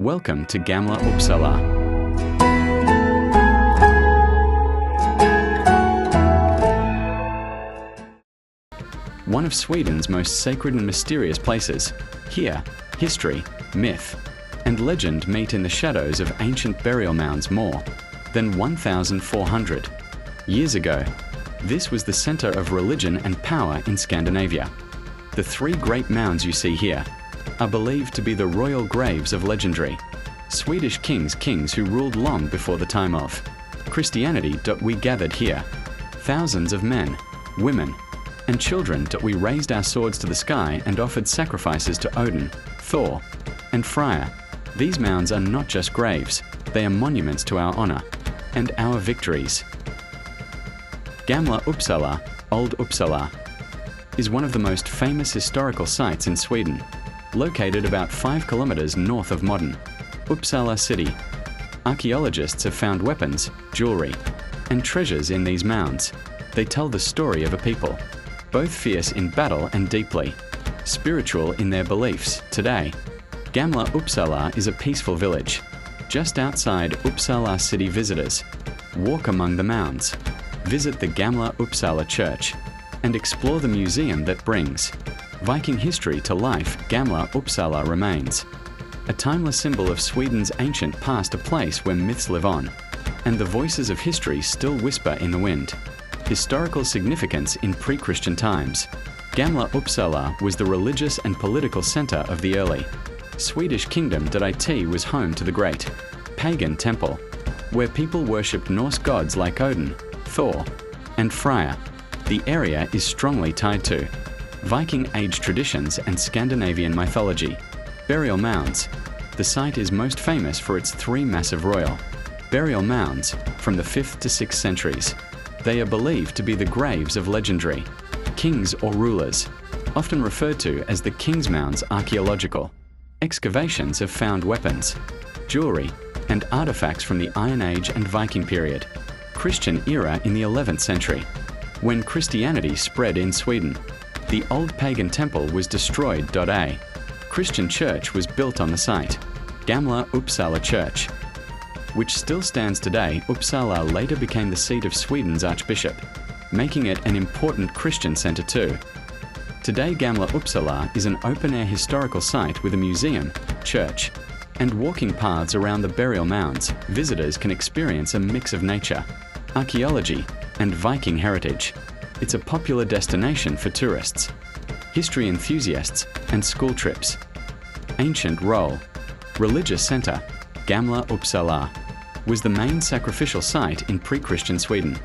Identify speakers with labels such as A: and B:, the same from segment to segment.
A: Welcome to Gamla Uppsala. One of Sweden's most sacred and mysterious places. Here, history, myth, and legend meet in the shadows of ancient burial mounds more than 1,400 years ago. This was the center of religion and power in Scandinavia. The three great mounds you see here are believed to be the royal graves of legendary Swedish kings who ruled long before the time of Christianity. We gathered here, thousands of men, women, and children. We raised our swords to the sky and offered sacrifices to Odin, Thor, and Frey. These mounds are not just graves, they are monuments to our honor and our victories. Gamla Uppsala, Old Uppsala, is one of the most famous historical sites in Sweden, located about 5 kilometers north of modern Uppsala city. Archaeologists have found weapons, jewelry, and treasures in these mounds. They tell the story of a people, both fierce in battle and deeply spiritual in their beliefs. Today, Gamla Uppsala is a peaceful village. Just outside Uppsala city, visitors walk among the mounds, visit the Gamla Uppsala Church, and explore the museum that brings Viking history to life. Gamla Uppsala remains a timeless symbol of Sweden's ancient past, a place where myths live on, and the voices of history still whisper in the wind. Historical significance in pre-Christian times. Gamla Uppsala was the religious and political center of the early Swedish kingdom. It was home to the great pagan temple, where people worshipped Norse gods like Odin, Thor, and Frey. The area is strongly tied to Viking Age traditions and Scandinavian mythology. Burial mounds. The site is most famous for its 3 massive royal burial mounds from the 5th to 6th centuries. They are believed to be the graves of legendary kings or rulers, often referred to as the King's Mounds. Archaeological excavations have found weapons, jewelry, and artifacts from the Iron Age and Viking period. Christian era in the 11th century, when Christianity spread in Sweden. The old pagan temple was destroyed. A Christian church was built on the site, Gamla Uppsala Church, which still stands today. Uppsala later became the seat of Sweden's archbishop, making it an important Christian center too. Today, Gamla Uppsala is an open-air historical site with a museum, church, and walking paths around the burial mounds. Visitors can experience a mix of nature, archaeology, and Viking heritage. It's a popular destination for tourists, history enthusiasts, and school trips. Ancient role. Religious center. Gamla Uppsala was the main sacrificial site in pre-Christian Sweden,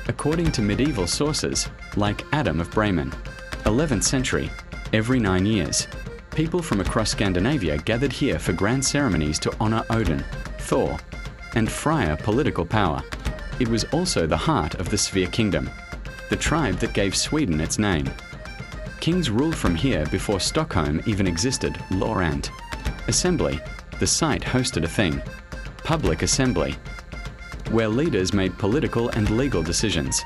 A: according to medieval sources like Adam of Bremen. 11th century. Every 9 years, people from across Scandinavia gathered here for grand ceremonies to honor Odin, Thor, and Frey. Political power. It was also the heart of the Svea kingdom, the tribe that gave Sweden its name. Kings ruled from here before Stockholm even existed. Law and assembly. The site hosted a thing, public assembly, where leaders made political and legal decisions.